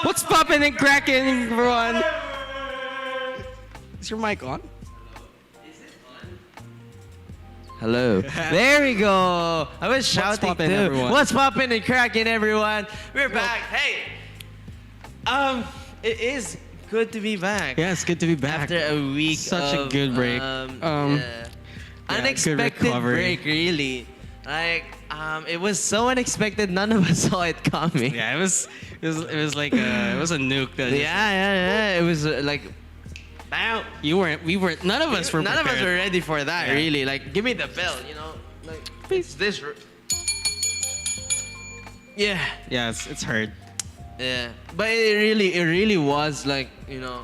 What's poppin' and cracking, everyone? Is your mic on? Hello. There we go. I was shouting poppin', too. everyone? What's poppin' and cracking, everyone? We're back. Hey. It is good to be back. Yeah, it's good to be back. After a week Such a of, good break. yeah. Unexpected good recovery. break, really. Like, it was so unexpected. None of us saw it coming. Yeah, it was like it was a nuke. That Yeah. It was like, bam. we weren't. None of us were. None of us prepared. were ready for that, Yeah. really. Like, give me the bell, you know? Like, it's this. Yeah. Yeah, it's hard. Yeah. But it really was like, you know,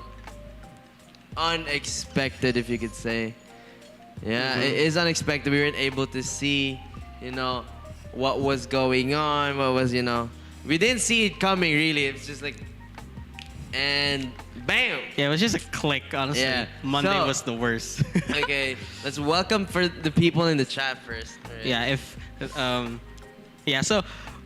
unexpected, if you could say. Yeah, it is unexpected. We weren't able to see, you know, what was going on, what was, you know. We didn't see it coming, really. It's just like, and bam! Yeah, it was just a click. Honestly, Yeah. Monday So- was the worst. Okay, let's welcome for the people in the chat first. Alright. Yeah, yeah. So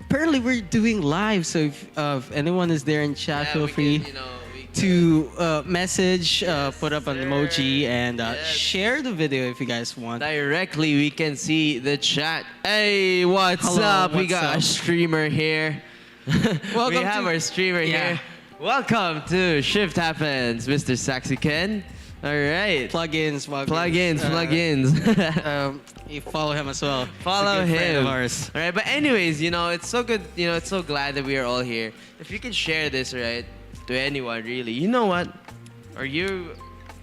apparently we're doing live. So if anyone is there in chat, Yeah, feel we free can, you know, we can- to message, Yes, put up an sir. emoji, and Yes. share the video if you guys want. Directly, we can see the chat. Hey, what's Hello, up? We what's got a up? streamer here. Welcome we have to- our streamer Yeah. here. Welcome to Shift Happens, Mr. Saxy Ken. All right. Plugins. Plugins. You follow him as well. Follow He's a good friend him. of ours. All right, but anyways, you know, it's so good. You know, it's so glad that we are all here. If you can share this, right, to anyone, really. You know what? Are you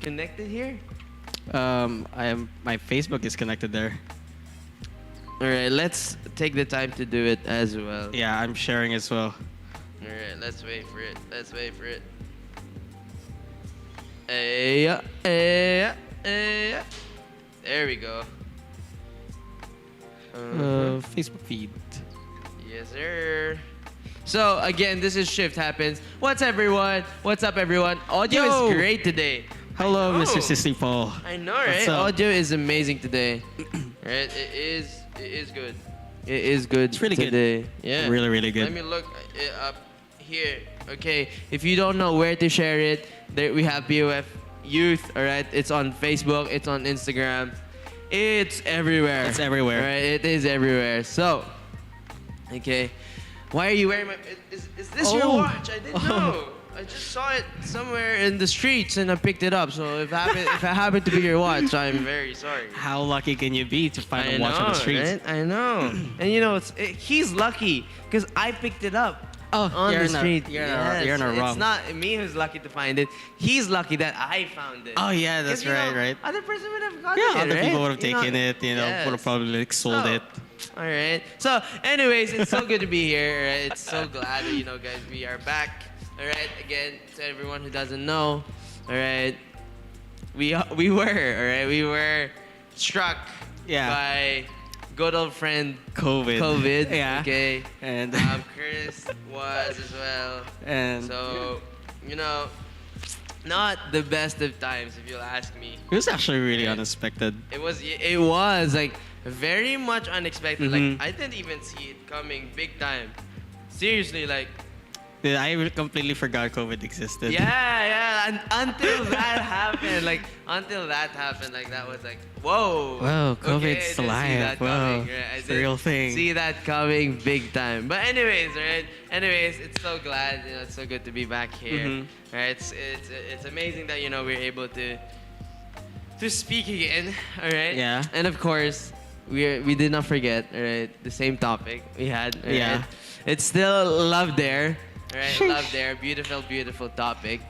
connected here? My Facebook is connected there. All right, let's take the time to do it as well. Yeah, I'm sharing as well. All right, let's wait for it. Hey. There we go. Facebook feed. Yes, sir. So again, this is Shift Happens. What's everyone? What's up, everyone? Audio Yo. is great today. Hello, I know. Mr. Sissy Paul. I know, What's right? up? Audio is amazing today. Right? It is good. It is good. It's really good. today. Yeah. Really, really good. Let me look it up here. Okay. If you don't know where to share it, there we have BOF Youth. All right. It's on Facebook. It's on Instagram. It's everywhere. It's everywhere. All right. It is everywhere. So, okay. Why are you wearing my? Is this your Oh. watch? I didn't know. I just saw it somewhere in the streets and I picked it up. So if I happen to be your watch, I'm very sorry. How lucky can you be to find I a watch on the know, streets? right? I know. And you know, he's lucky because I picked it up Oh, on you're the not- street. you're not wrong. It's not me who's lucky to find it. He's lucky that I found it. Oh yeah, that's 'Cause, you know, right. Other person would have gotten Yeah, it, other right? people would have You know, taken it. You know, yes. would have probably like sold So, it. All right. So, anyways, it's so good to be here. Right? It's so glad that guys, we are back. All right. Again, to everyone who doesn't know, all right, we were struck Yeah. by good old friend COVID. Yeah. Okay. And Chris was as well. and So, you know, not the best of times, if you'll ask me. it was actually really Yeah. unexpected. It was like very much unexpected. Mhm. Like I didn't even see it coming big time. Seriously, like Yeah, I completely forgot COVID existed. yeah. And until that happened, like that was like whoa. Whoa, Okay, I COVID's didn't see alive. that Whoa, coming, right? I it's the real didn't thing. See that coming big time. But anyways, right? Anyways, it's so glad. You know, it's so good to be back here. Mhm. Right? It's amazing that we're able to speak again. All right. Yeah. And of course, we did not forget. All right, the same topic we had. All Yeah. right? It's still love there. All right. Sheesh. Love there. Beautiful topic.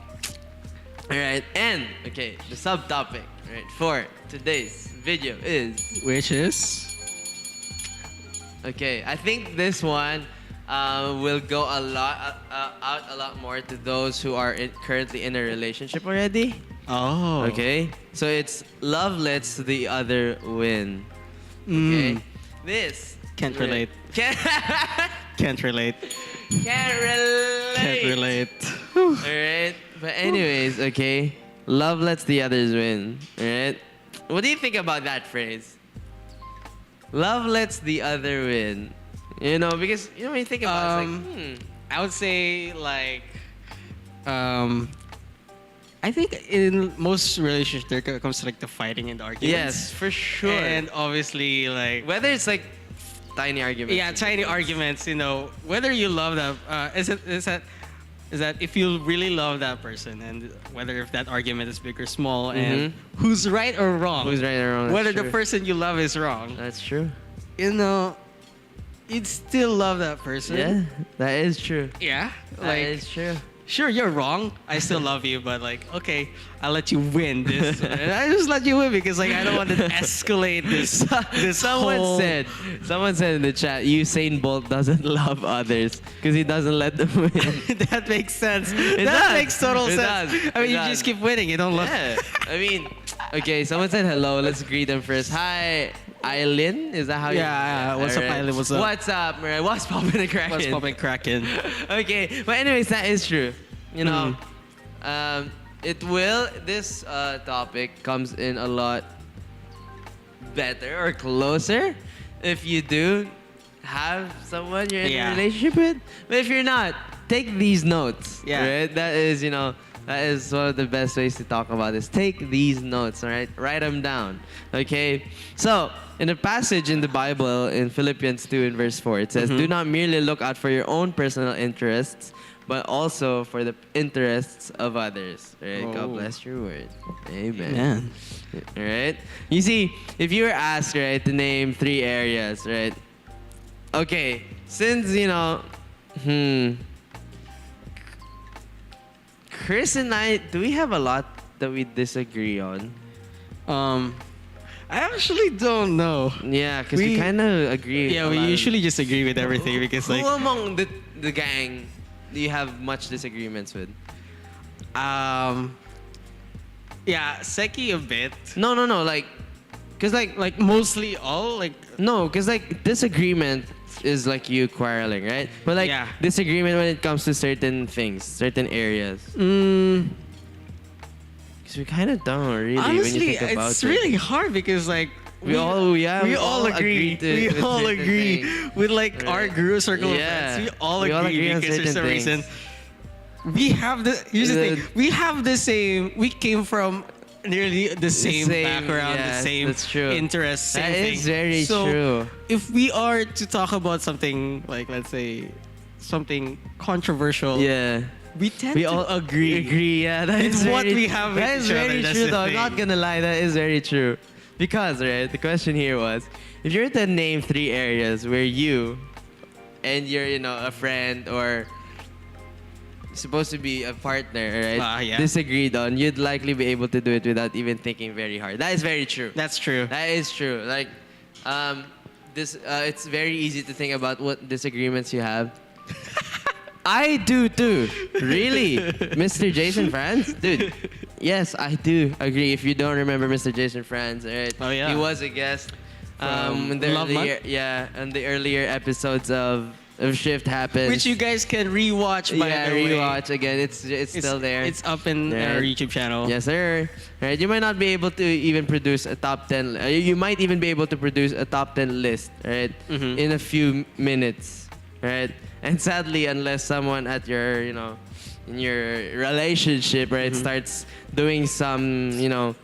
All right. And okay, the subtopic. Right for today's video is. Which is Okay, I think this one will go a lot out a lot more to those who are currently in a relationship already. oh Okay, so it's love lets the other win. Mm, Okay, this Can't relate. Can't Can't relate. can't relate. Can't relate. All right, but anyways, okay, love lets the others win. All right, what do you think about that phrase? Love lets the other win. You know, because when you think about it, it's like, I would say like I think in most relationships there comes like the fighting and the arguments. Yes, for sure. And obviously, like, Whether it's like tiny arguments. yeah, tiny arguments. You know, whether you love that, is that if you really love that person, and whether if that argument is big or small, and who's right or wrong, Who's right or wrong? whether That's the true. person you love is wrong, That's true. you know, you'd still love that person. Yeah, that is true. Yeah. That Like, is true. sure, you're wrong. I still love you, but like, okay, I'll let you win this. And I just let you win because like I don't want to escalate this. This Someone whole- said in the chat, Usain Bolt doesn't love others because he doesn't let them win. that makes sense. It that does. makes total It sense. does. I mean, It you does. just keep winning. You don't love. Yeah. I mean, okay, someone said hello. Let's greet them first. Hi, Eileen. Is that how you? Yeah, what's up, alright. Eileen? What's up? What's up, Mariah? What's poppin' and cracking? What's popping, cracking? Okay, but anyways, that is true. You know, this topic comes in a lot better or closer if you do have someone you're in Yeah. a relationship with. But if you're not, take these notes. Yeah. Right? That is one of the best ways to talk about this. Take these notes, all right? Write them down. Okay? So, in a passage in the Bible in Philippians 2 in verse 4, it says, "Do not merely look out for your own personal interests, but also for the interests of others." Right? God Oh. bless your word. Amen. Man. All right? You see, if you were asked, right, to name 3 areas, right? Okay, since, Chris and I, do we have a lot that we disagree on? I actually don't know. Yeah, because we We- kind of agree. Yeah, a we lot. usually just agree with everything because Who like, among the gang do you have much disagreements with? yeah, Seki a bit. No, like, because Like mostly all like. no, because like disagreement is like you quarreling, right? But like Yeah. disagreement when it comes to certain things, certain areas. Mm, Because we kind of don't really when honestly, you think about it's it. really hard because like We all we agree all agree. to- with We all certain agree things. with like our Right. group circle of Yeah. friends. We all We all agree agree on because for certain some reason things. we have the. Here's the The- thing. We have the same. We came from nearly the same, background, yes, the same that's true. interests, same That thing. is very so true. if we are to talk about something like, let's say, something controversial, Yeah. we tend We to all agree. Yeah, that It's is what very- we have with That is each other, very that's true, the though. I'm not thing. gonna lie, that is very true. Because, right, the question here was, if you were to name 3 areas where you and your, a friend or supposed to be a partner, right, Yeah. disagreed on, you'd likely be able to do it without even thinking very hard. That is very true. That's true. That is true. Like, it's very easy to think about what disagreements you have. I do too. Really? Mr. Jason Franz? Dude, yes, I do agree. If you don't remember Mr. Jason Franz, right? Oh, yeah. He was a guest From in the Love earlier, Month? yeah, in the earlier episodes of Shift Happens. Which you guys can rewatch by yeah, the way. rewatch again. It's still there. It's up in Right. our YouTube channel. Yes, sir. Right, you might not be able to even produce a top 10. You might even be able to produce a top 10 list, right, Mhm. in a few minutes, right? And sadly, unless someone at your, in your relationship, right, Mm-hmm. starts doing some,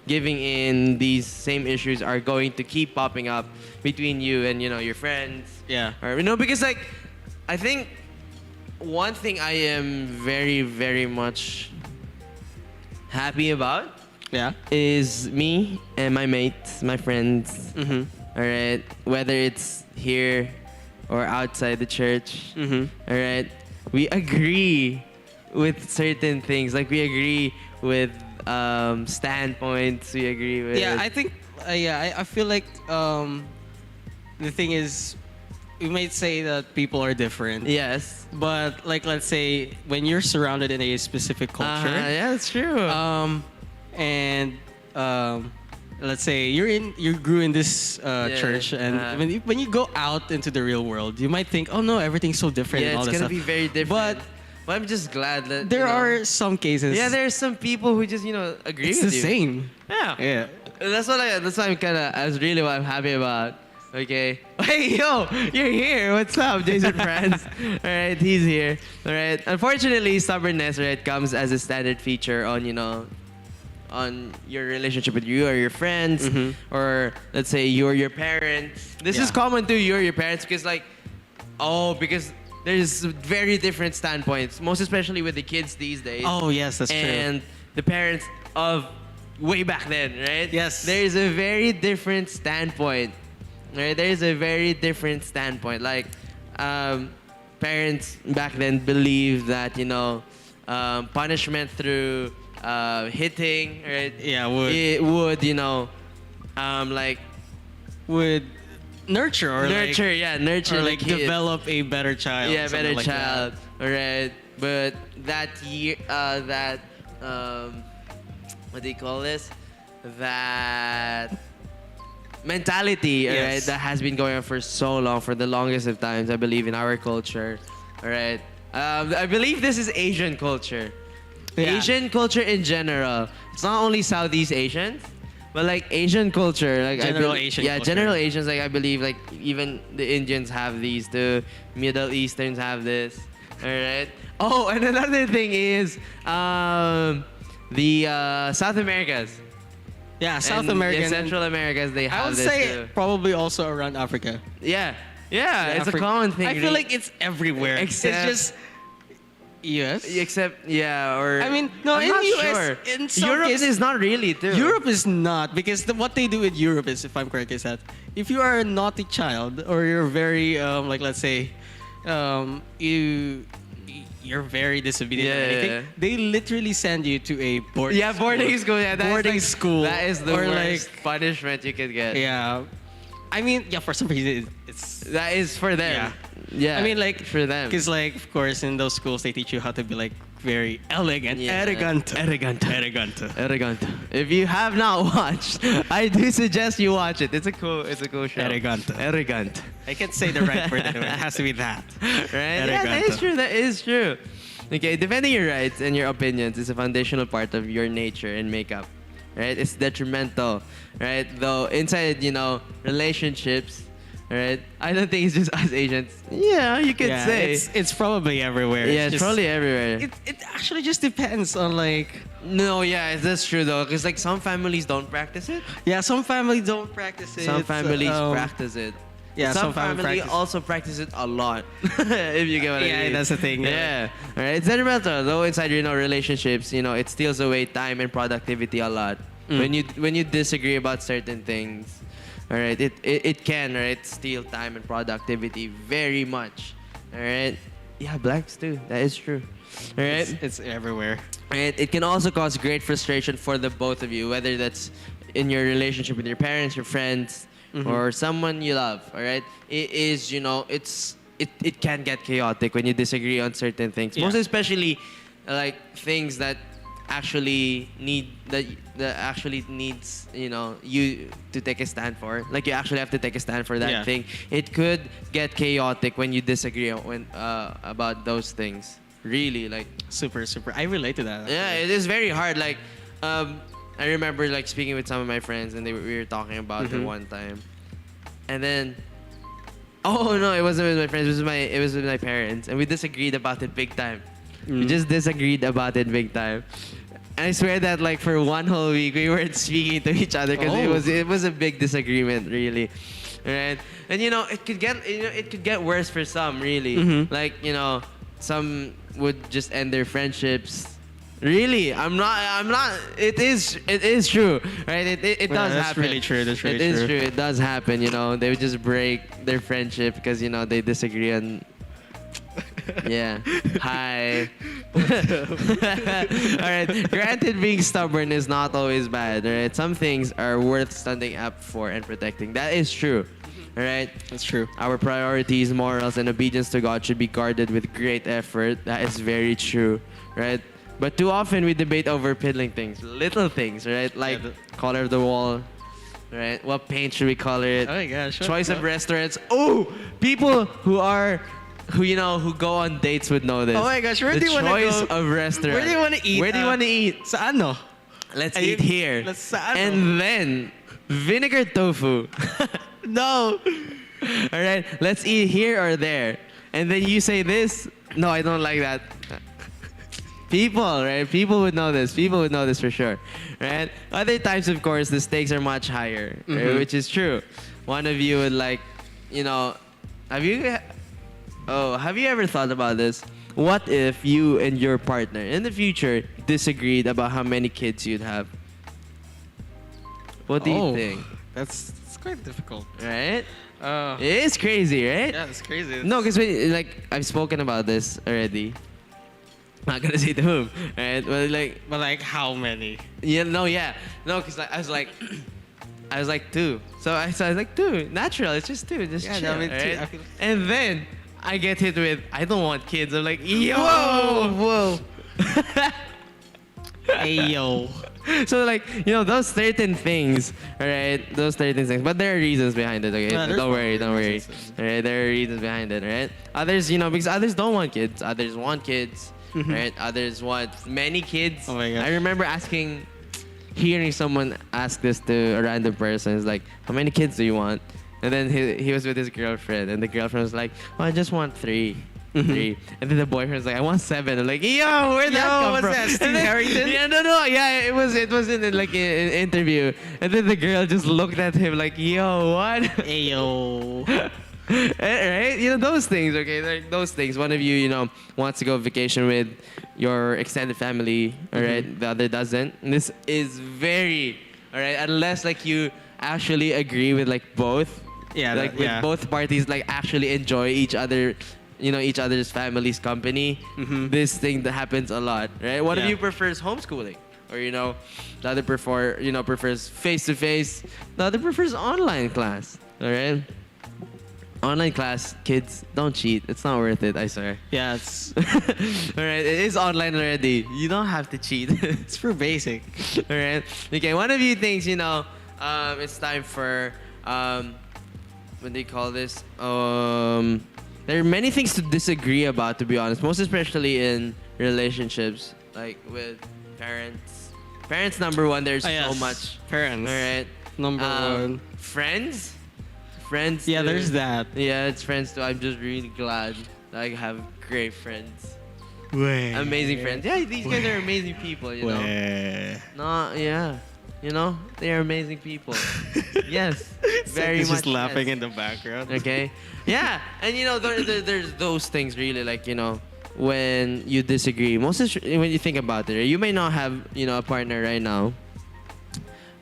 giving in, these same issues are going to keep popping up between you and, your friends. Yeah. Or, because like, I think one thing I am very, very much happy about Yeah. is me and my mates, my friends. Mhm. All right, whether it's here or outside the church. Mhm. All right, we agree with certain things. Like we agree with standpoints. We agree with. Yeah, I think. I feel like the thing is, we might say that people are different. Yes. But like, let's say when you're surrounded in a specific culture, Yeah, that's true. and let's say you grew in this church, and when you go out into the real world, you might think, oh no, everything's so different. Yeah, and all it's that gonna stuff. be very different. But But I'm just glad that there are some cases. Yeah, there are some people who just agree it's with the you. same. Yeah. Yeah. That's why I'm kind of. That's really what I'm happy about. Okay. Hey, yo, you're here. What's up, Jason Franz? All right, he's here. All right. Unfortunately, stubbornness, right, comes as a standard feature on, on your relationship with you or your friends, or let's say you or your parents. This is Yeah. common to you or your parents because, like, because there's very different standpoints, most especially with the kids these days. Oh yes, that's true. And the parents of way back then, right? Yes. There is a very different standpoint. Right? There is a very different standpoint. Like, parents back then believed that, punishment through hitting, right? Yeah, would It would, like would nurture or nurture, nurture or the like kid. develop a better child. Yeah, something better like child. that. All right, but that year, what do you call this? That mentality, all right, Yes. that has been going on for so long, for the longest of times, I believe, in our culture. All right, I believe this is Asian culture. Yeah. Asian culture in general. It's not only Southeast Asians, but like Asian culture, like General Asian yeah, culture. general Asians. Like I believe, like even the Indians have these, the Middle Easterns have this. All right. Oh, and another thing is the South Americas. Yeah, South And, American. yeah, Central Americas, they I have would this say too. probably also around Africa. Yeah, it's a Afri- common thing. I feel like it's everywhere. Except- it's just US. except or I mean, no, I'm in not US, sure. in some Europe cases- is not really too. Europe is not, because what they do in Europe is, if I'm correct, is that if you are a naughty child or you're very like, let's say, you're very disobedient or Yeah, anything, yeah. they literally send you to a boarding Yeah, boarding school. Yeah, that is boarding like- school. That is the or worst like, punishment you could get. yeah. I mean, yeah, for some reason it's That is for them. Yeah. I mean, like, for them. because, like, of course, in those schools, they teach you how to be, like, very elegant. Yeah. Elegant. Elegant. Elegant. Elegant. If you have not watched, I do suggest you watch it. It's a cool show. Elegant. Elegant. I can't say the right word anyway. It has to be that. Right? Yeah, that Elegant. is true. That is true. Okay, defending your rights and your opinions is a foundational part of your nature and makeup. Right? It's detrimental. Right? Though inside, relationships, right? I don't think it's just us Asians. Yeah, you could Yeah, say. it's probably everywhere. Yeah, it's just- probably everywhere. It actually just depends on, like, No, yeah, that's true though. Because like some families don't practice it. yeah, some families don't practice it. Some families um, practice it. Yeah, some some families family practice- also practice it a lot. If you get what I Yeah, mean. that's the thing. Yeah. All right. It's detrimental though inside relationships. It steals away time and productivity a lot. When you disagree about certain things. All right. It can steal time and productivity very much. All right. Yeah, blacks too. That is true. All right. It's everywhere. Right? It can also cause great frustration for the both of you, whether that's in your relationship with your parents, your friends, or someone you love. All right, it is it can get chaotic when you disagree on certain things, Yeah. most especially like things that actually actually needs you to take a stand for. Like you actually have to take a stand for that Yeah. thing. It could get chaotic when you disagree about those things. Really, like. Super. I relate to that. Yeah, actually. it is very hard. Like, I remember like speaking with some of my friends, and we were talking about it one time, and then, oh no, it wasn't with my friends. It was with my parents, and we disagreed about it big time. We just disagreed about it big time. And I swear that like for one whole week we weren't speaking to each other because Oh. it was a big disagreement, really, right? And it could get worse for some, really. Like some would just end their friendships. Really, I'm not. It is true, right? It Yeah, does that's happen. really true, that's really It is true. true. It does happen. They would just break their friendship because they disagree on. Yeah. Hi. All right. Granted, being stubborn is not always bad. All right. Some things are worth standing up for and protecting. That is true. All right. That's true. Our priorities, morals, and obedience to God should be guarded with great effort. That is very true, right? But too often we debate over piddling things, little things, right? Like color of the wall, right? What paint should we color it? Oh my gosh. Choice of restaurants. Oh, people who go on dates would know this. Oh my gosh, where the do you wanna choice go? of restaurant. Where do you want to eat? Where do you want to eat? Saan no? Let's Ayun, eat here. let's saan, And then vinegar tofu. No. All right, let's eat here or there. And then you say this. No, I don't like that. People, right? People would know this. People would know this for sure, right? Other times, of course, the stakes are much higher, right? Which is true. One of you would like, you know, have you? Oh, have you ever thought about this? What if you and your partner in the future disagreed about how many kids you'd have? What do you think? That's quite difficult. Right? Uh, It is crazy, right? yeah, it's crazy. No, because like I've spoken about this already. Not gonna say to whom, right? But like, But like, how many? yeah, no, because I was like, I was like two. So I was like two, natural. It's just two, just Yeah, chill, I mean, two, right? I feel- And then I get hit with, I don't want kids. I'm like, yo, Whoa. Hey yo. So like, you know, those certain things, all right? Those certain things. But there are reasons behind it, okay? Yeah, there's Don't worry, don't worry. reasons. All right, there are reasons behind it, all right? Others, you know, because others don't want kids. Others want kids, right? Others want many kids. Oh my God. I remember hearing someone ask this to a random person. It's like, how many kids do you want? And then he was with his girlfriend, and the girlfriend was like, oh, I just want three. Three. And then the boyfriend was like, I want 7. I'm like, yo, where'd that come what's from? that, Steve And then- Harrington? Yeah, no. Yeah, it was in like an interview. And then the girl just looked at him like, yo, what? Hey yo. Right? You know, those things, okay? Like those things. One of you, you know, wants to go vacation with your extended family, all right? The other doesn't. And this is very, all right? Unless like you actually agree with like both. Yeah, Like with yeah. both parties like actually enjoy each other, you know, each other's family's company. This thing that happens a lot, right? One of Yeah. you prefers homeschooling, or you know, the other prefers face to face. The other prefers online class. All right. Online class, kids, don't cheat. It's not worth it, I swear. Yeah, it's All right, it is online already. You don't have to cheat. it's for basic. All right. Okay, one of you thinks, you know, it's time for, what do you call this? There are many things to disagree about, to be honest. Most especially in relationships, like with parents. Parents, number one, there's Oh, yes. so much. Parents. All right. Number one. Friends? Friends. Yeah, too. there's that. Yeah, it's friends too. I'm just really glad that I have great friends. Way. Amazing friends. Yeah, these guys are amazing people, you know. No, yeah. You know, they are amazing people. Yes. Very much. Just laughing yes. in the background. Okay. Yeah, and you know, there's those things really, like, you know, when you disagree. When you think about it, you may not have, you know, a partner right now,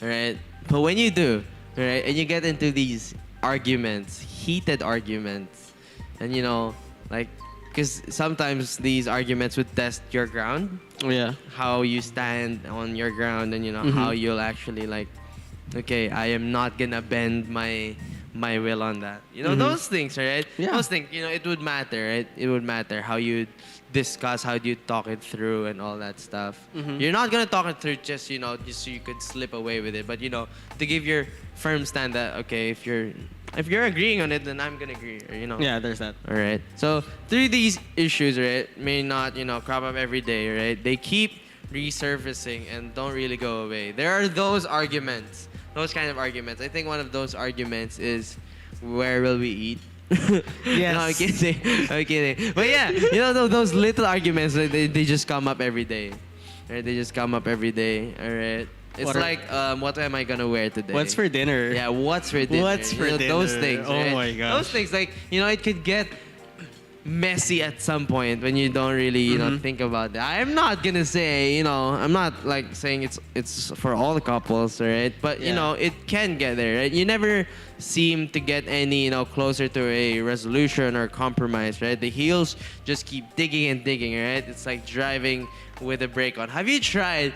right? But when you do, right, and you get into these arguments, heated arguments, and you know, like, because sometimes these arguments would test your ground, Yeah. how you stand on your ground, and you know how you'll actually like, okay, I am not gonna bend my will on that. You know, those things, right? Yeah. Those things, you know, it would matter, right? It would matter how you discuss, how do you talk it through, and all that stuff. You're not gonna talk it through just, you know, just so you could slip away with it, but you know, to give your firm stand that, okay, if you're agreeing on it, then I'm gonna agree, or you know. Yeah, there's that. All right. So through these issues, right, may not, you know, crop up every day, right? They keep resurfacing and don't really go away. There are those arguments, those kind of arguments. I think one of those arguments is, where will we eat? Yes. No, I'm kidding. I'm kidding. But yeah, you know, those little arguments, like, they just come up every day. Right? They just come up every day. All right. It's What are- like, what am I gonna wear today? What's for dinner? Yeah, what's for dinner? What's for You know, Those dinner? things. Oh right? my gosh. Those things, like, you know, it could get messy at some point when you don't really, you know, think about that. I'm not gonna say, you know, I'm not like saying it's for all the couples, right? But you Yeah. know, it can get there, right? You never seem to get any, you know, closer to a resolution or compromise, right? The heels just keep digging and digging, right? It's like driving with the brake on. Have you tried?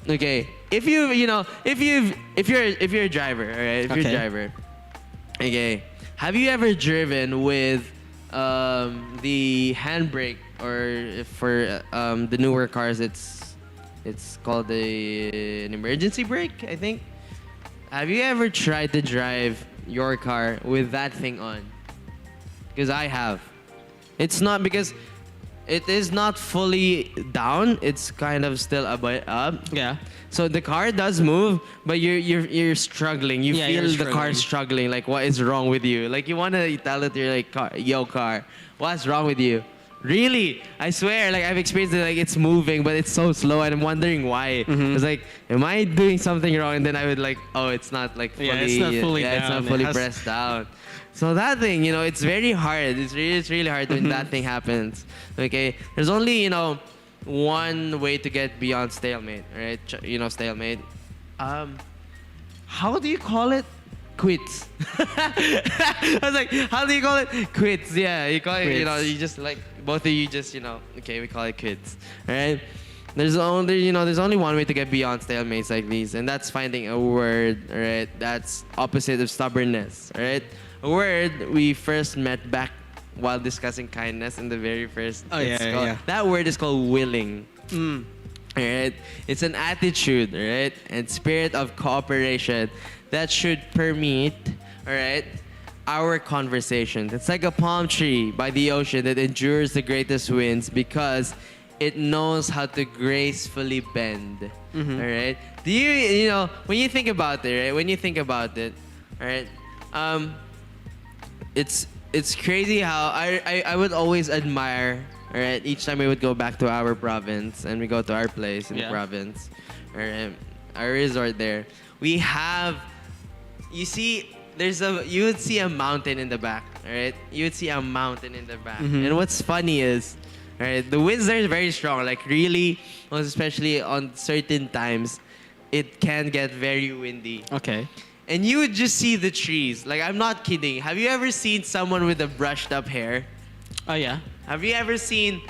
Okay, if you're a driver, all right? If you're a Okay. driver, okay, have you ever driven with the handbrake, or if for the newer cars, it's called an emergency brake, I think. Have you ever tried to drive your car with that thing on? Because I have. It's not because it is not fully down. It's kind of still a bit up. Yeah. So the car does move, but you're struggling. You Yeah, feel you're the car struggling. Like, what is wrong with you? Like, you want to tell it to your like car, yo car, what's wrong with you? Really? I swear, like I've experienced it. Like it's moving, but it's so slow, and I'm wondering why. It's like, am I doing something wrong? And then I would like, oh, it's not like fully. Yeah, it's not fully yeah, it's down. not fully It has- pressed down. So that thing, it's very hard. It's really hard when that thing happens. Okay, there's only one way to get beyond stalemate, right? Stalemate. How do you call it? Quits. I was like, how do you call it? Quits. Yeah, you call it. Quits. You just like both of you just okay, we call it quits. All right. There's only one way to get beyond stalemates like these, and that's finding a word. All right, that's opposite of stubbornness. All right, a word we first met back while discussing kindness in the very first. Oh, yeah, yeah. That word is called willing. Mm. All right, it's an attitude, all right, and spirit of cooperation that should permeate, all right, our conversations. It's like a palm tree by the ocean that endures the greatest winds because it knows how to gracefully bend. All right. Do you when you think about it, right? When you think about it, all right. It's crazy how I would always admire. All right. Each time we would go back to our province and we go to our place in the province, or our resort there, we have. You see, you would see a mountain in the back. All right. You would see a mountain in the back, and what's funny is. Right, the winds there is very strong. Like really, especially on certain times, it can get very windy. Okay. And you would just see the trees. Like I'm not kidding. Have you ever seen someone with a brushed up hair? Oh yeah. Have you ever seen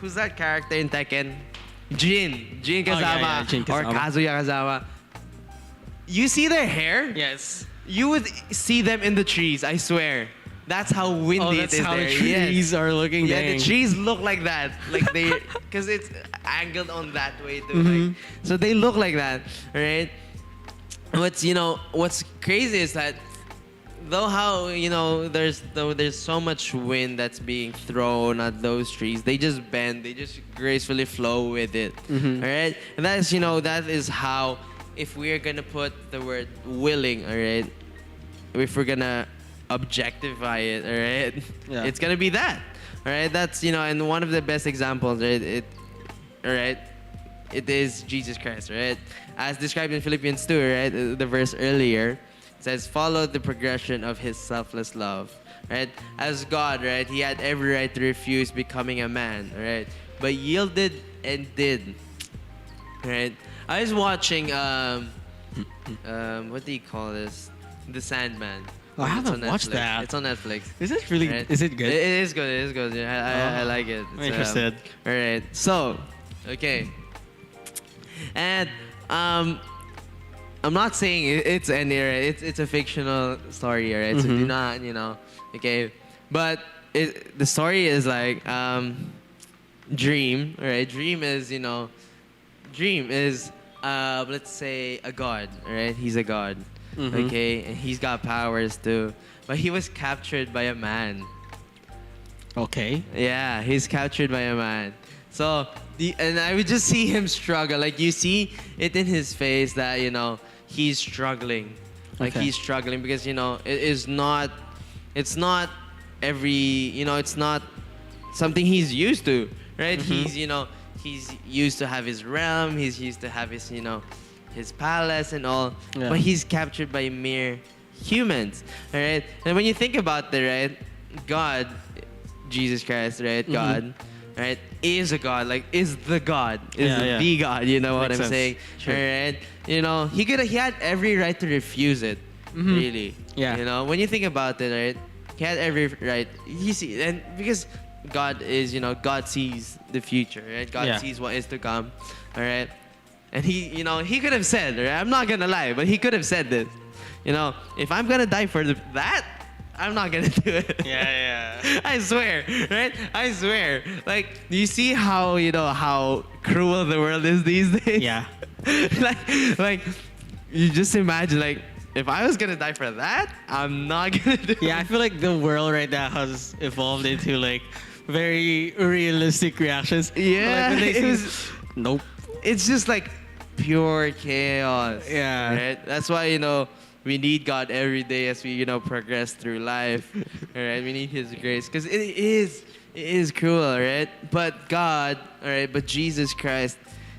who's that character in Tekken? Jin Kazama, Jin or Kazama. Kazuya Kazama. You see their hair? Yes. You would see them in the trees. I swear. That's how windy Oh, it that's is how there. the trees are looking. Yeah, dang. the trees look like that, like they, because it's angled on that way too. Like, so they look like that, right? What's crazy is that though how there's so much wind that's being thrown at those trees, they just bend, they just gracefully flow with it, all right? And that is how, if we're gonna put the word willing, all right, if we're gonna objectify it, all right? Yeah. It's gonna be that, all right? That's and one of the best examples, right? It is Jesus Christ, right? As described in Philippians 2, right? The verse earlier it says, "Follow the progression of His selfless love." Right? As God, right? He had every right to refuse becoming a man, right? But yielded and did, right? I was watching what do you call this? The Sandman. Oh, I It's haven't on watched Netflix. that. It's on Netflix. Is it really? Right. Is it good? It is good. It is good. Yeah, I like it. I'm interested. All right. So, okay. And I'm not saying it's any. Right? It's a fictional story. Right. So do not Okay. But the story is like Dream. All right. Dream is let's say a god. All right. He's a god. Okay, and he's got powers too. But he was captured by a man. Okay. Yeah, he's captured by a man. So, and I would just see him struggle. Like, you see it in his face that, he's struggling. Like, Okay. he's struggling because, it's not it's not something he's used to, right? He's used to have his realm. He's used to have his palace and all, Yeah. but he's captured by mere humans, all right? And when you think about it, right, God, Jesus Christ, right, God, right, is a God, like is the God, is Yeah. the God, you know what Makes I'm sense. saying, Sure. all right? He had every right to refuse it, really. Yeah. When you think about it, right, he had every right. You see, and because God is, God sees the future, right? God Yeah. sees what is to come, all right? And he could have said, right? I'm not gonna lie, but he could have said this. If I'm gonna die for that, I'm not gonna do it. Yeah. I swear, right? I swear. Like, do you see how how cruel the world is these days? Yeah. like you just imagine, like, if I was gonna die for that, I'm not gonna do it. Yeah, I feel like the world right now has evolved into like very realistic reactions. Yeah, Like when they it see, was- nope. It's just like pure chaos. Yeah. Right? That's why, we need God every day as we, progress through life. All right? We need His grace. Because it is cruel, right? But God, all right, but Jesus Christ,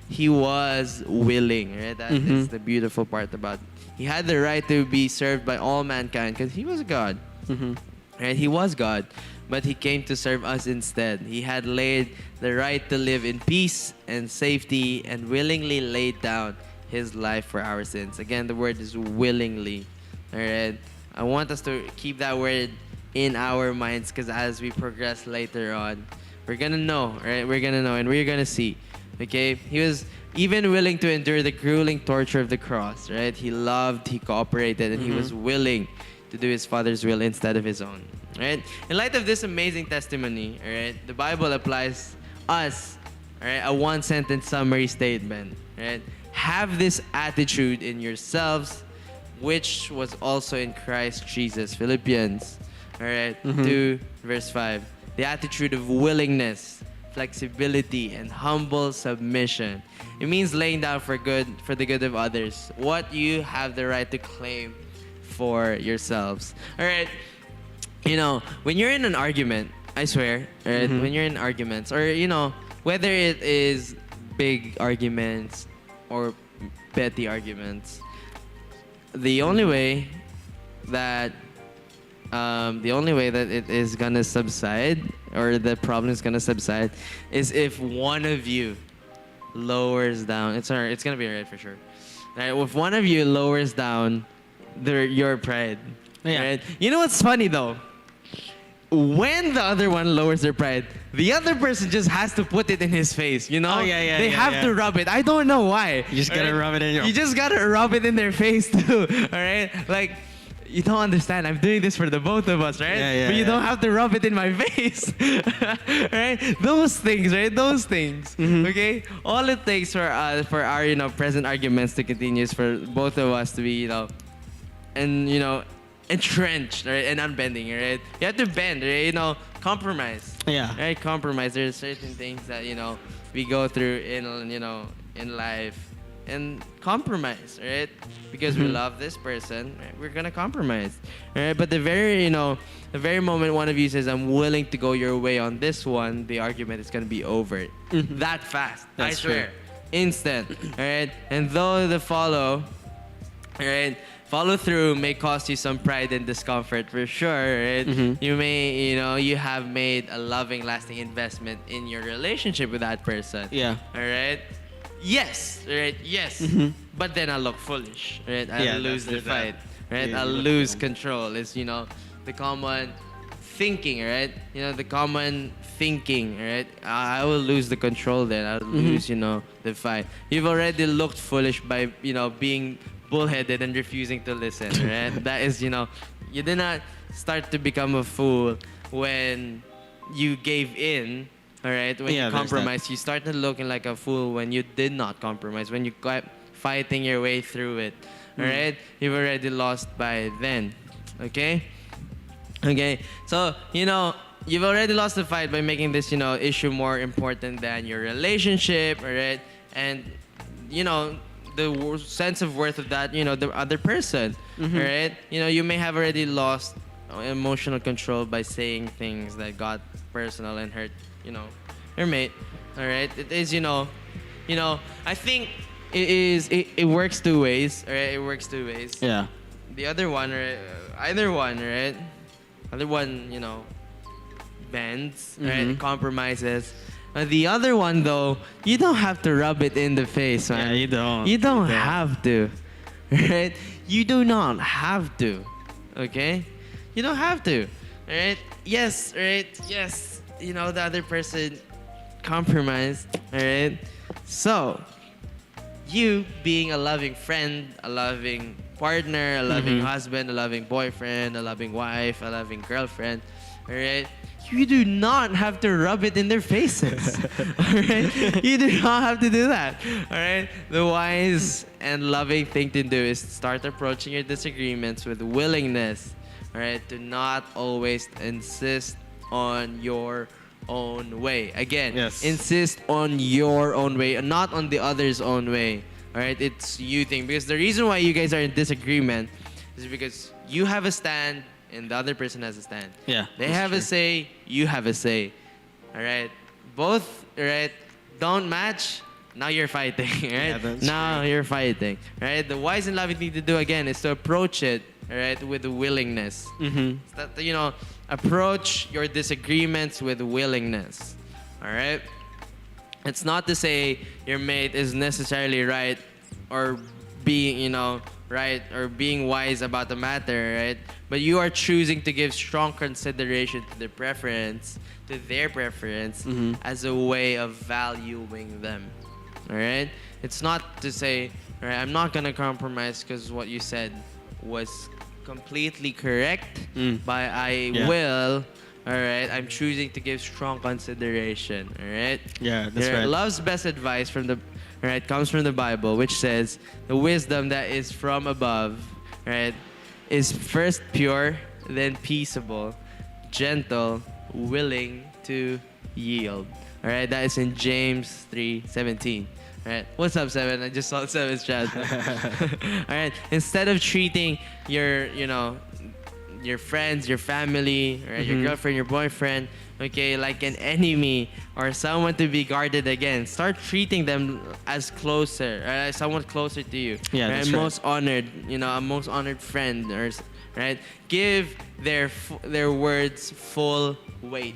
He was willing, right? That is the beautiful part about it. He had the right to be served by all mankind because He was God. Mm-hmm. Right? He was God, but He came to serve us instead. He had laid the right to live in peace and safety and willingly laid down His life for our sins. Again, the word is willingly. All right? I want us to keep that word in our minds because as we progress later on, we're going to know, right? We're going to know and we're going to see. Okay? He was even willing to endure the grueling torture of the cross, right? He loved, He cooperated, and He was willing to do His Father's will instead of His own. Right? In light of this amazing testimony, all right, the Bible applies us, all right, a one-sentence summary statement. Right? Have this attitude in yourselves, which was also in Christ Jesus. Philippians, all right, 2 verse 5. The attitude of willingness, flexibility, and humble submission. It means laying down for the good of others, what you have the right to claim for yourselves. All right. When you're in an argument, I swear, right? When you're in arguments, or whether it is big arguments or petty arguments, the only way that it is gonna subside or the problem is gonna subside is if one of you lowers down. It's gonna be alright for sure. Right? If one of you lowers down your pride. Yeah. Right? You know what's funny though? When the other one lowers their pride, the other person just has to put it in his face, Oh, yeah, They yeah, have yeah. to rub it. I don't know why. You just gotta rub it in your. You just gotta rub it in their face too, all right? Like, you don't understand. I'm doing this for the both of us, right? Yeah, yeah, but you yeah. don't have to rub it in my face, right? Those things, right? Those things, okay? All it takes for our present arguments to continue is for both of us to be, entrenched, right, and unbending, right? You have to bend, right? Compromise. Yeah. Right, compromise. There's certain things that we go through in life, and compromise, right? Because we love this person, right? We're gonna compromise, right? But the very moment one of you says, "I'm willing to go your way on this one," the argument is gonna be over that fast. That's I swear, true. instant, all right? And though the follow through may cost you some pride and discomfort for sure, right? You may, you have made a loving, lasting investment in your relationship with that person. Yeah. All right? Yes, right? Yes. But then I'll look foolish, right? I'll Yeah, lose the there's that. fight, right? Yeah, I'll you look lose dumb. control. It's, the common thinking, right? The common thinking, right? I will lose the control then. I'll lose, the fight. You've already looked foolish by, being bullheaded and refusing to listen, right? That is, you did not start to become a fool when you gave in, all right? When Yeah, you there's compromised, you started looking like a fool when you did not compromise, when you kept fighting your way through it, all right? You've already lost by then, okay? Okay, so, you've already lost the fight by making this, issue more important than your relationship, all right? And, the sense of worth of that, the other person, all right? You may have already lost emotional control by saying things that got personal and hurt, your mate, all right? It is, I think it works two ways, all right? It works two ways. Yeah. The other one, right? Either one, right? Other one, bends, right? Compromises. The other one, though, you don't have to rub it in the face, man. Yeah, you don't. You don't You don't. have to, right? You do not have to, okay? You don't have to, right? Yes, right? Yes, the other person compromised, all right? So, you being a loving friend, a loving partner, a loving husband, a loving boyfriend, a loving wife, a loving girlfriend, all right? You do not have to rub it in their faces, all right? You do not have to do that, all right? The wise and loving thing to do is start approaching your disagreements with willingness, all right? Do not always insist on your own way. Again, Yes. insist on your own way, not on the other's own way. All right, it's you thing, because the reason why you guys are in disagreement is because you have a stand and the other person has a stand. Yeah, They that's have a true. say, you have a say. All right, both. All right, don't match. Now you're fighting. Right? Yeah, that's now true. you're fighting. Right. The wise and loving thing to do again is to approach it. All right, with willingness. Mm-hmm. That, approach your disagreements with willingness. All right. It's not to say your mate is necessarily right or being, right or being wise about the matter, right? But you are choosing to give strong consideration to their preference Mhm. as a way of valuing them. All right? It's not to say, all right, I'm not going to compromise because what you said was completely correct, but I Yeah. will. All right, I'm choosing to give strong consideration. All right. Yeah, that's Your right. Love's best advice comes from the Bible, which says the wisdom that is from above, right, is first pure, then peaceable, gentle, willing to yield. All right, that is in James 3:17. All right, what's up, Seven? I just saw Seven's chat. All right, instead of treating your friends, your family, right, your Mhm. girlfriend, your boyfriend, okay, like an enemy or someone to be guarded against. Start treating them as closer, as someone closer to you. Yeah, right? that's right. Most honored, a most honored friend, right? Give their words full weight.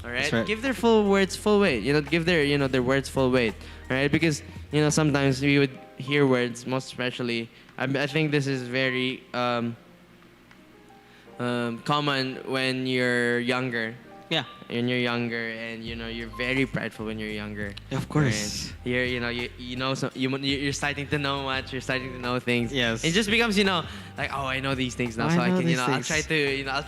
All right, That's right. give their words full weight. Give their words full weight. All right, because sometimes we would hear words, most especially. I think this is very common when you're younger. Yeah. When you're younger, and you're very prideful when you're younger. Of course. And you're starting to know much. You're starting to know things. Yes. It just becomes like, oh, I know these things now, I so I know can these I'll things.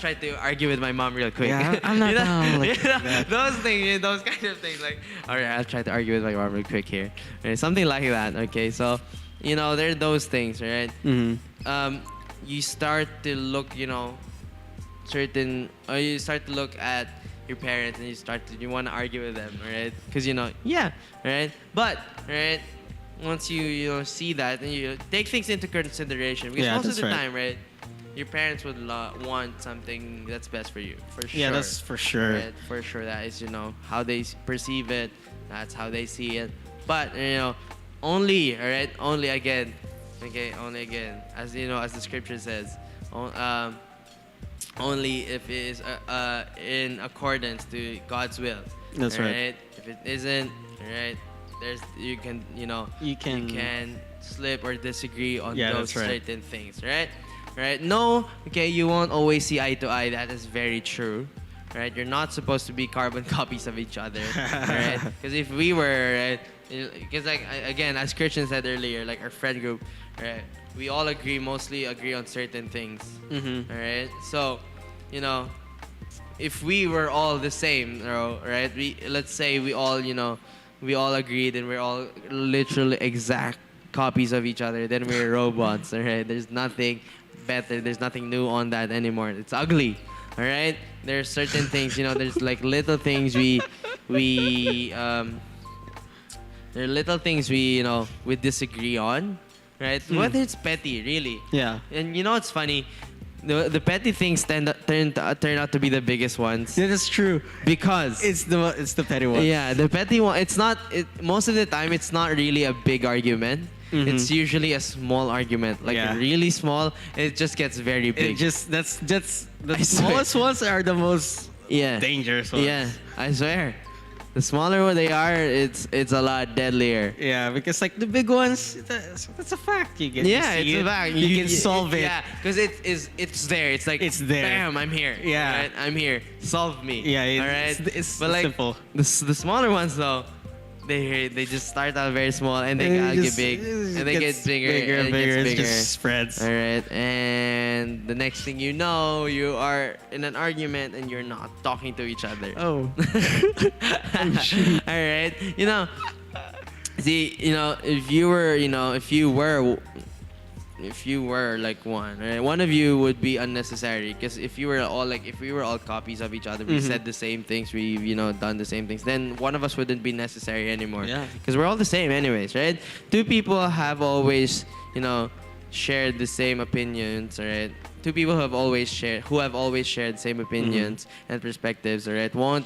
try to argue with my mom real quick. Yeah, I'm not down like You know, that. those things, those kind of things. Like, all right, I'll try to argue with my mom real quick here. Right, something like that. Okay, so there are those things, right? Mm-hmm. You start to look, you start to look at your parents and you want to argue with them, right? Because right? But right, once you see that and you take things into consideration, because Yeah, most of that's the right. time, right, your parents would want something that's best for you, for sure. Yeah, that's for sure. Right? For sure, that is how they perceive it. That's how they see it. But only, all right, only again, okay, only again, as as the scripture says, only if it is in accordance to God's will. That's right. Alright? If it isn't, right, you can You can- slip or disagree on Yeah, those that's right. certain things, right? Right? No, okay, you won't always see eye to eye. That is very true. Right? You're not supposed to be carbon copies of each other, right? Because if we were, right, because again, as Christian said earlier, like our friend group, right, we all mostly agree on certain things. Mm-hmm. All right. So, if we were all the same, right? Let's say we all agreed and we're all literally exact copies of each other. Then we're robots. All right. There's nothing better. There's nothing new on that anymore. It's ugly. All right. There's certain things. There's like little things there are little things we disagree on. Right? Whether it's petty, really. Yeah. And it's funny, the petty things turn out to be the biggest ones That is true. because It's the petty one. yeah, the petty one. It's not. Most of the time, it's not really a big argument. Mhm. It's usually a small argument, like Yeah. really small. It just gets very big. That's the I swear. smallest ones are the most yeah, dangerous ones. yeah. I swear, the smaller they are, it's a lot deadlier. Yeah, because like the big ones, that's a fact. You get Yeah, you see it's it, a fact. You can solve it. Yeah, because it's there. It's like It's there. Bam! I'm here. Yeah. Alright, I'm here. Solve me. Yeah, all right. it's but like simple. the smaller ones though, they just start out very small and they gotta get big and they get bigger and bigger. It It gets bigger. just spreads. All right, and the next thing you know, you are in an argument and you're not talking to each other. Oh. All right, see, if you were if you were like one, right? One of you would be unnecessary because if you were all like if we were all copies of each other, we said the same things, we done the same things, then one of us wouldn't be necessary anymore. Yeah. Because we're all the same anyways, right? Two people have always, shared the same opinions, right? Two people who have always shared same opinions and perspectives, right? Won't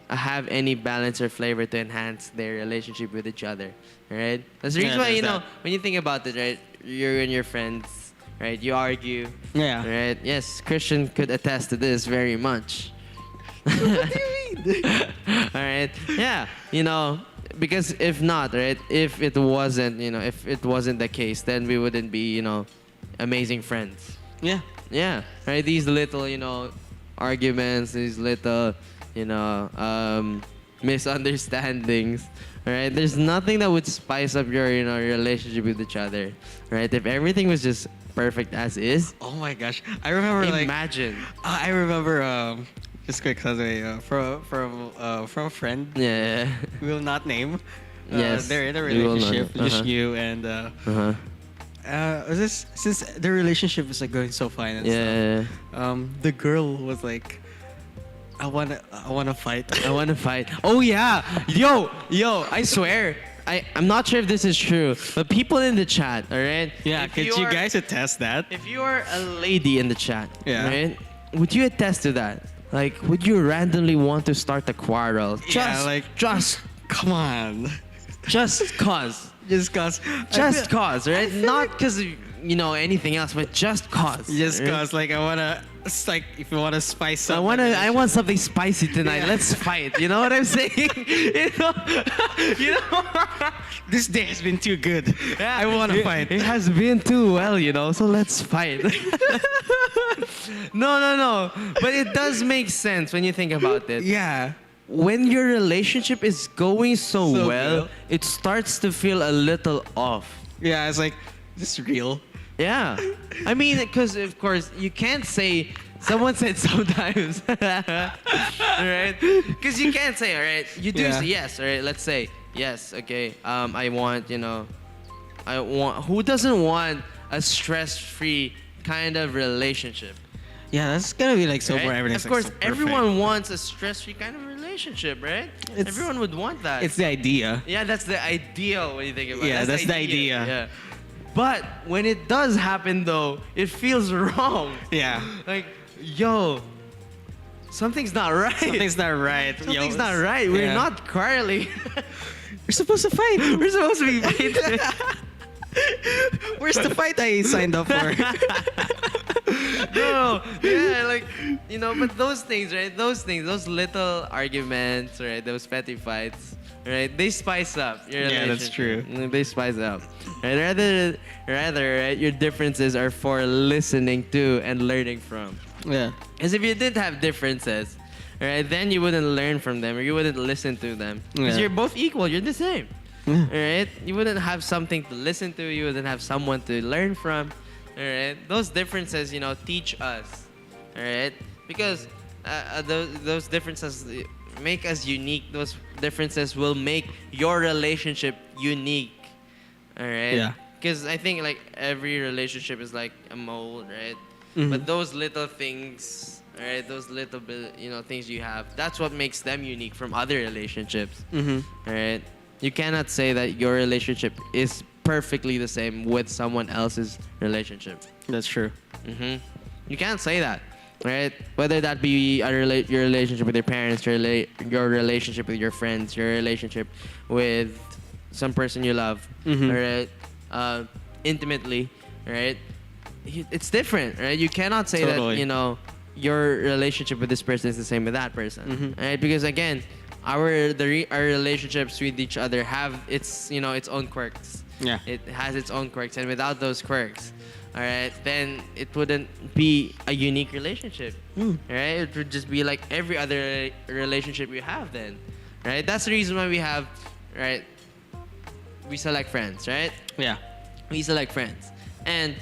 have any balance or flavor to enhance their relationship with each other, right? That's the reason why, there's that. when you think about it, right? You're and your friends, right? You argue, Yeah. right? Yes, Christian could attest to this very much. What do you mean? All right. Yeah. Because if not, right? If it wasn't the case, then we wouldn't be, amazing friends. Yeah. Yeah. Right. These little, arguments, these little, misunderstandings. Right. There's nothing that would spice up your, relationship with each other. Right. If everything was just perfect as is, Oh my gosh. I remember imagine. I remember just quick segue from a friend Yeah. we will not name. Yes, They're in a we will not relationship, name. just Uh-huh. you and Uh-huh. since the relationship is like going so fine and Yeah. stuff, the girl was like, I wanna fight. I want to fight. Oh yeah, yo, I swear, I'm not sure if this is true, but people in the chat, all right? Yeah, If could you are- guys attest that? If you are a lady in the chat, Yeah. right? Would you attest to that? Like, would you randomly want to start a quarrel? Yeah, just Come on. cause, Just cause. just cause, right? Not because of anything else, but just cause. Just right? cause, like, I wanna. It's like if you wanna spice up. I want something spicy tonight. Yeah. Let's fight. You know what I'm saying? you know. This day has been too good. I wanna fight. It has been too well, so let's fight. No. But it does make sense when you think about it. Yeah. When your relationship is going so So well, well. it starts to feel a little off. Yeah. It's like this is real. Yeah. I mean, because of course, you can't say, someone said sometimes, right? Because you can't say, all right, you do Yeah. say yes, all right, let's say, yes, okay, who doesn't want a stress-free kind of relationship? Yeah, that's gonna be like so right? boring. Everything's Of like, course, so perfect. everyone wants a stress-free kind of relationship, right? It's- Everyone would want that. It's the idea. Yeah, that's the ideal when you think about it. Yeah, that's the idea. Yeah. But when it does happen, though, it feels wrong. Yeah. Like, yo, something's not right. Something's not right. Something's not right. We're Yeah. not quarreling. We're supposed to fight. We're supposed to be fighting. Where's the fight I signed up for? No, yeah, like, but those things, right? Those things, those little arguments, right? Those petty fights, right? They spice up your Yeah, that's relationship. They spice up. Right? Rather, right? Your differences are for listening to and learning from. Yeah. Because if you didn't have differences, right, then you wouldn't learn from them or you wouldn't listen to them. Because Yeah. you're both equal. You're the same. Yeah. Alright? You wouldn't have something to listen to. You wouldn't have someone to learn from. Alright? Those differences, teach us. Alright? Because those differences make us unique. Those differences will make your relationship unique. Alright? Yeah. Because I think like every relationship is like a mold, right? Mhm. But those little things, alright, those little bit, things you have, that's what makes them unique from other relationships. Mm-hmm. Alright? You cannot say that your relationship is perfectly the same with someone else's relationship. That's true. You can't say that, right? Whether that be your relationship with your parents, your relationship with your friends, your relationship with some person you love, Mhm. alright, intimately, right? It's different, right? You cannot say Totally. that your relationship with this person is the same with that person, Mhm. right? Because again, our relationships with each other have its own quirks. Yeah. It has its own quirks, and without those quirks, all right, then it wouldn't be a unique relationship. Mm. Right? It would just be like every other relationship you have then. Right? That's the reason why we have, right? We select friends, right? Yeah. We select friends. And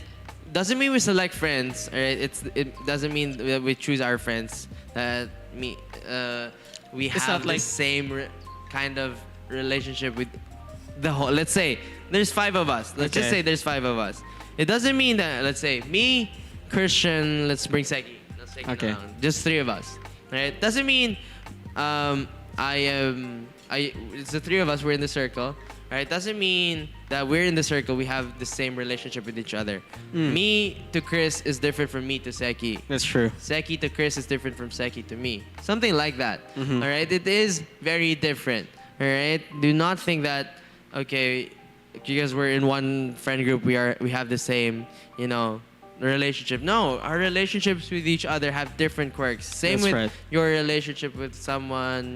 doesn't mean we select friends, right? It doesn't mean that we choose our friends that we It's have not like- the same kind of relationship with the whole. Let's say there's 5 of us. Let's just Okay. say there's 5 of us. It doesn't mean that, let's say, me, Christian, let's bring Seki. Let's take Okay. it down. Just three of us. Right? Doesn't mean it's the three of us, we're in the circle. Right? Doesn't mean that we're in the circle, we have the same relationship with each other. Me to Chris is different from me to Seki. That's true. Seki to Chris is different from Seki to me. Something like that. Mhm. All right? It is very different. All right? Do not think that, okay, because we're in one friend group, we have the same, relationship. No, our relationships with each other have different quirks. Same That's with right. your relationship with someone,